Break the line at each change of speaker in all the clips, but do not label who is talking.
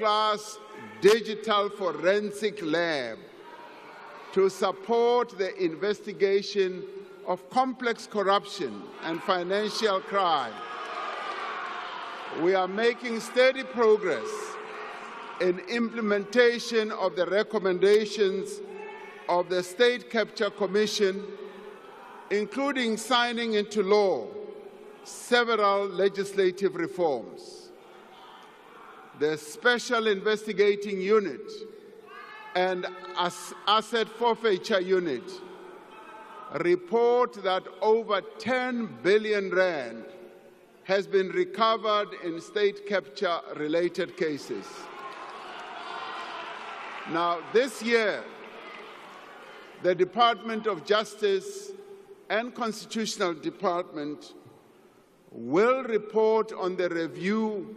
world-class digital forensic lab to support the investigation of complex corruption and financial crime. We are making steady progress in implementation of the recommendations of the State Capture Commission, including signing into law several legislative reforms. The Special Investigating Unit and Asset Forfeiture Unit report that over 10 billion rand has been recovered in state capture-related cases. Now, this year, the Department of Justice and Constitutional Department will report on the review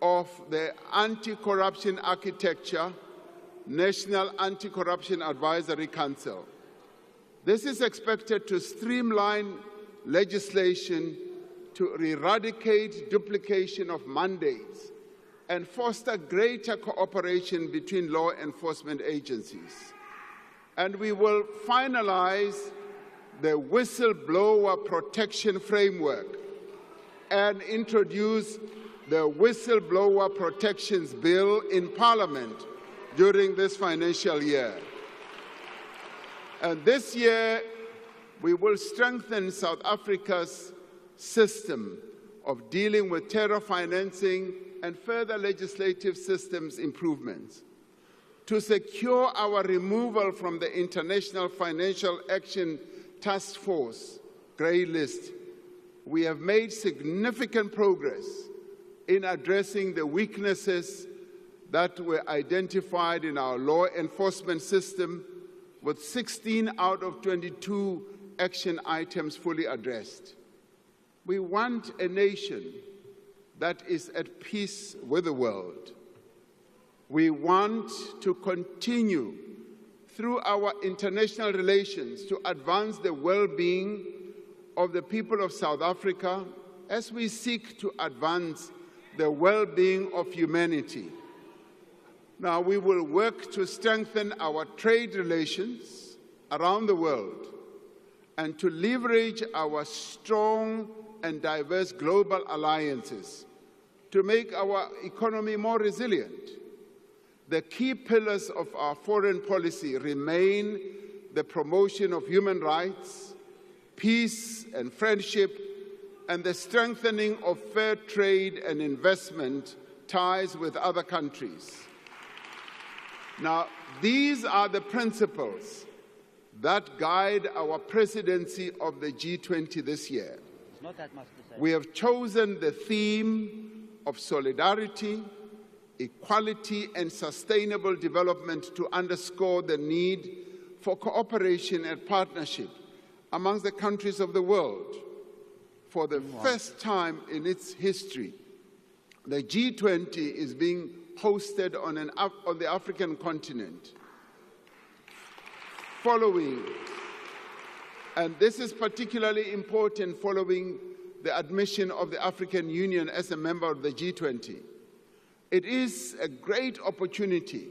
of the Anti-Corruption Architecture National Anti-Corruption Advisory Council. This is expected to streamline legislation to eradicate duplication of mandates and foster greater cooperation between law enforcement agencies. And we will finalize the whistleblower protection framework and introduce the Whistleblower Protections Bill in Parliament during this financial year. And this year, we will strengthen South Africa's system of dealing with terror financing and further legislative systems improvements. To secure our removal from the International Financial Action Task Force grey list, we have made significant progress in addressing the weaknesses that were identified in our law enforcement system, with 16 out of 22 action items fully addressed. We want a nation that is at peace with the world. We want to continue through our international relations to advance the well-being of the people of South Africa as we seek to advance the well-being of humanity. Now, we will work to strengthen our trade relations around the world and to leverage our strong and diverse global alliances to make our economy more resilient. The key pillars of our foreign policy remain the promotion of human rights, peace and friendship, and the strengthening of fair trade and investment ties with other countries. Now, these are the principles that guide our presidency of the G20 this year.
Not that much to say.
We have chosen the theme of solidarity, equality, and sustainable development to underscore the need for cooperation and partnership amongst the countries of the world. For the first time in its history, the G20 is being hosted on the African continent. And this is particularly important following the admission of the African Union as a member of the G20. It is a great opportunity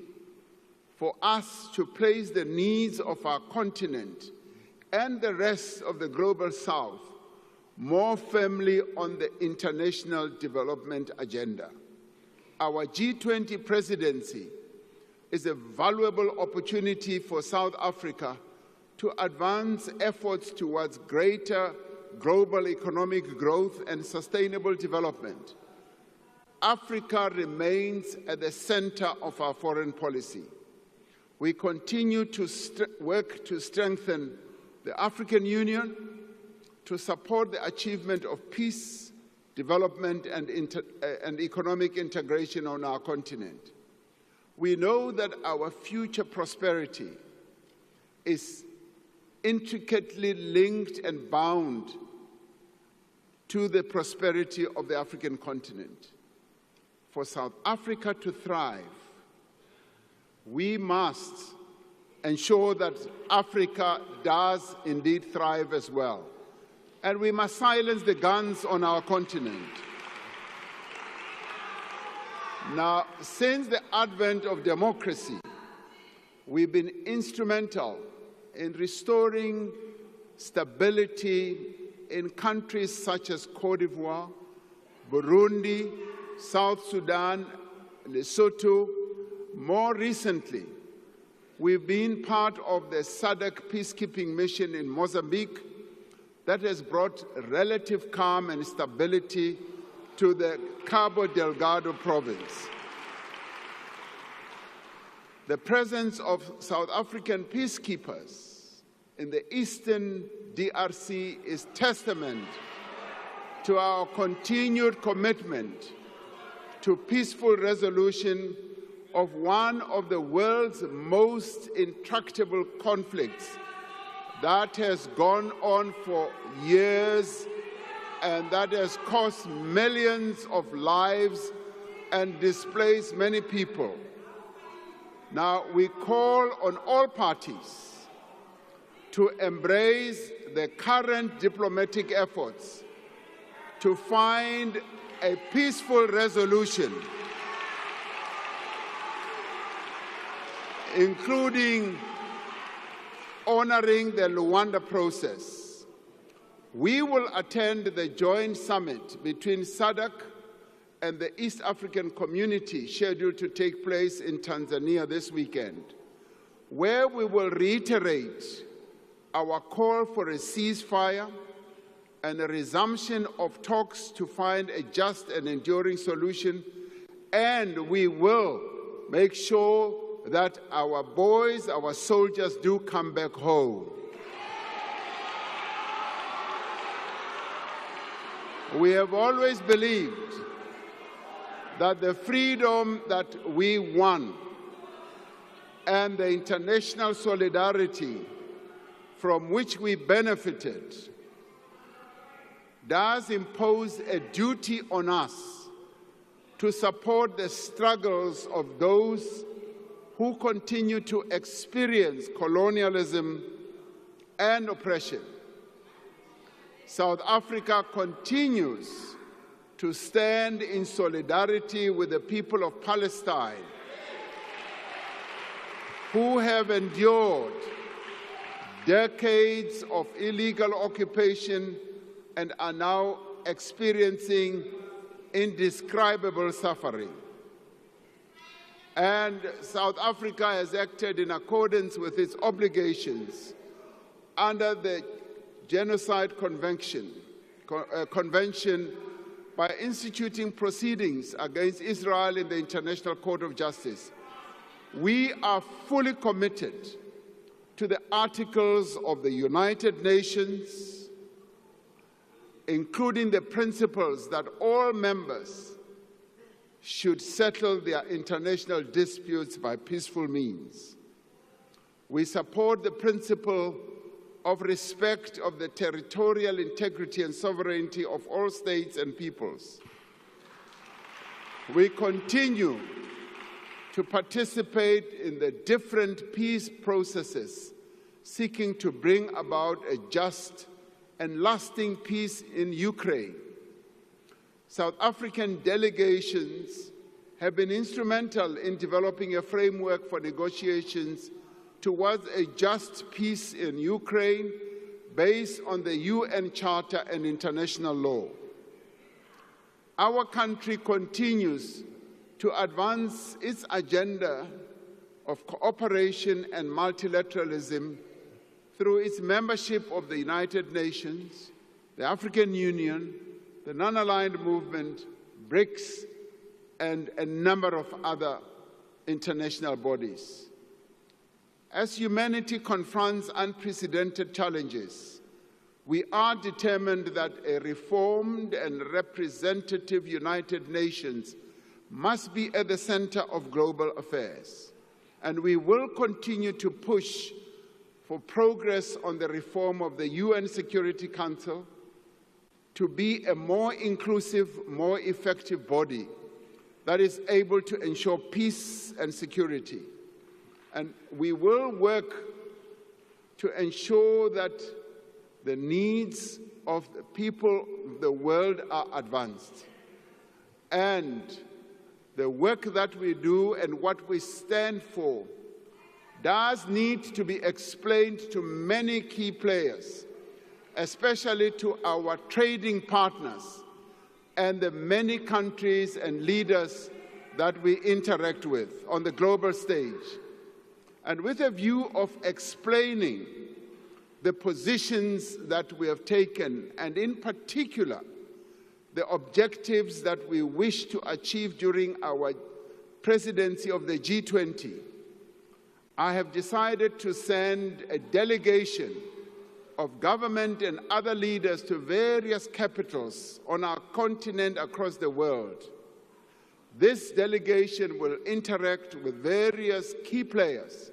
for us to place the needs of our continent and the rest of the global South more firmly on the international development agenda. Our G20 presidency is a valuable opportunity for South Africa to advance efforts towards greater global economic growth and sustainable development. Africa remains at the center of our foreign policy. We continue to work to strengthen the African Union, to support the achievement of peace, development, and economic integration on our continent. We know that our future prosperity is intricately linked and bound to the prosperity of the African continent. For South Africa to thrive, we must ensure that Africa does indeed thrive as well. And we must silence the guns on our continent. Now, since the advent of democracy, we've been instrumental in restoring stability in countries such as Cote d'Ivoire, Burundi, South Sudan, Lesotho. More recently, we've been part of the SADC peacekeeping mission in Mozambique that has brought relative calm and stability to the Cabo Delgado province. The presence of South African peacekeepers in the eastern DRC is testament to our continued commitment to peaceful resolution of one of the world's most intractable conflicts that has gone on for years and that has cost millions of lives and displaced many people. Now, we call on all parties to embrace the current diplomatic efforts to find a peaceful resolution, including honoring the Luanda process. We will attend the joint summit between SADC and the East African Community scheduled to take place in Tanzania this weekend, where we will reiterate our call for a ceasefire and a resumption of talks to find a just and enduring solution, and we will make sure that our boys, our soldiers do come back home. We have always believed that the freedom that we won and the international solidarity from which we benefited does impose a duty on us to support the struggles of those who continue to experience colonialism and oppression. South Africa continues to stand in solidarity with the people of Palestine, who have endured decades of illegal occupation and are now experiencing indescribable suffering. And South Africa has acted in accordance with its obligations under the Genocide Convention by instituting proceedings against Israel in the International Court of Justice. We are fully committed to the articles of the United Nations, including the principles that all members should settle their international disputes by peaceful means. We support the principle of respect of the territorial integrity and sovereignty of all states and peoples. We continue to participate in the different peace processes seeking to bring about a just and lasting peace in Ukraine. South African delegations have been instrumental in developing a framework for negotiations towards a just peace in Ukraine based on the UN Charter and international law. Our country continues to advance its agenda of cooperation and multilateralism through its membership of the United Nations, the African Union, the Non-Aligned Movement, BRICS, and a number of other international bodies. As humanity confronts unprecedented challenges, we are determined that a reformed and representative United Nations must be at the center of global affairs, and we will continue to push for progress on the reform of the UN Security Council to be a more inclusive, more effective body that is able to ensure peace and security. And we will work to ensure that the needs of the people of the world are advanced. And the work that we do and what we stand for does need to be explained to many key players, especially to our trading partners and the many countries and leaders that we interact with on the global stage, and with a view of explaining the positions that we have taken, and in particular, the objectives that we wish to achieve during our presidency of the G20, I have decided to send a delegation of government and other leaders to various capitals on our continent across the world. This delegation will interact with various key players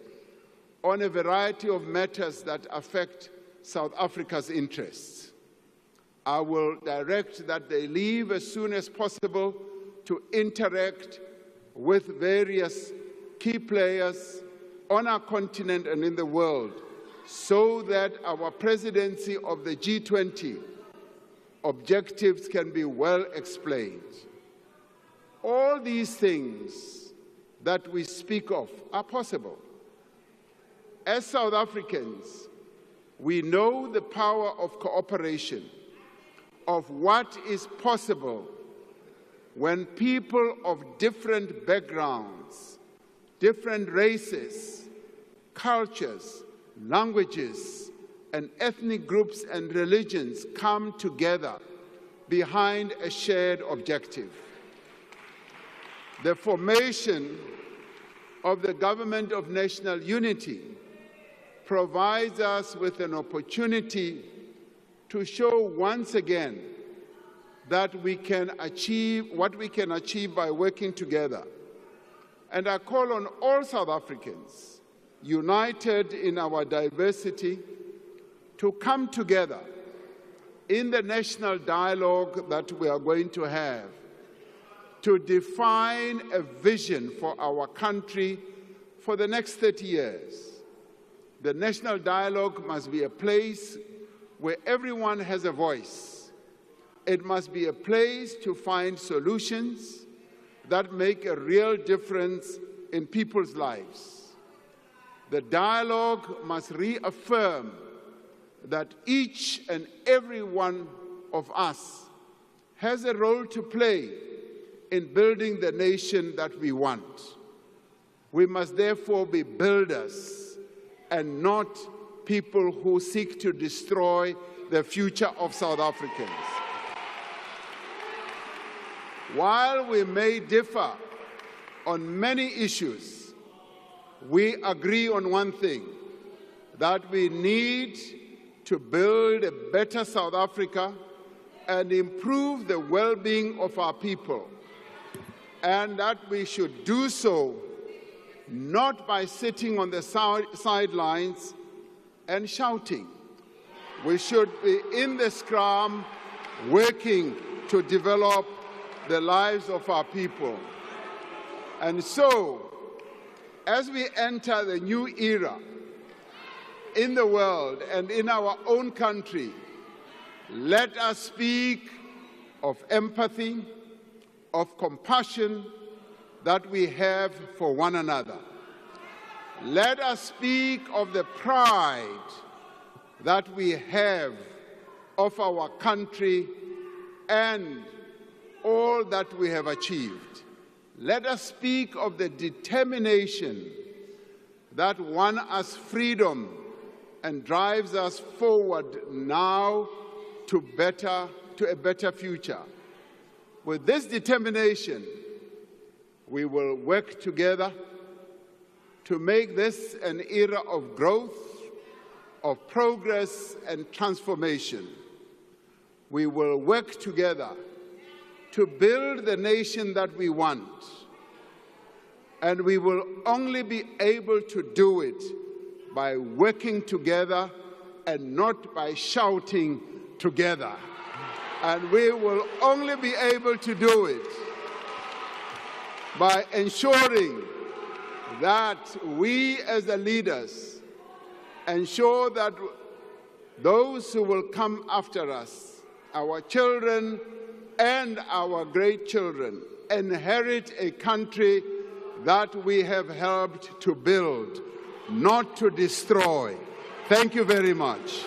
on a variety of matters that affect South Africa's interests. I will direct that they leave as soon as possible to interact with various key players on our continent and in the world, so that our presidency of the G20 objectives can be well explained. All these things that we speak of are possible. As South Africans, we know the power of cooperation, of what is possible when people of different backgrounds, different races, cultures, languages, and ethnic groups and religions come together behind a shared objective. The formation of the Government of National Unity provides us with an opportunity to show once again that we can achieve what we can achieve by working together. And I call on all South Africans, united in our diversity, to come together in the national dialogue that we are going to have, to define a vision for our country for the next 30 years. The national dialogue must be a place where everyone has a voice. It must be a place to find solutions that make a real difference in people's lives. The dialogue must reaffirm that each and every one of us has a role to play in building the nation that we want. We must therefore be builders and not people who seek to destroy the future of South Africans. While we may differ on many issues, we agree on one thing, that we need to build a better South Africa and improve the well-being of our people, and that we should do so not by sitting on the sidelines and shouting. We should be in the scrum working to develop the lives of our people. And so, as we enter the new era in the world and in our own country, let us speak of empathy, of compassion that we have for one another. Let us speak of the pride that we have of our country and all that we have achieved. Let us speak of the determination that won us freedom and drives us forward now to a better future. With this determination, we will work together to make this an era of growth, of progress and transformation. We will work together to build the nation that we want. And we will only be able to do it by working together and not by shouting together. And we will only be able to do it by ensuring that we as the leaders ensure that those who will come after us, our children and our great children inherit a country that we have helped to build, not to destroy. Thank you very much.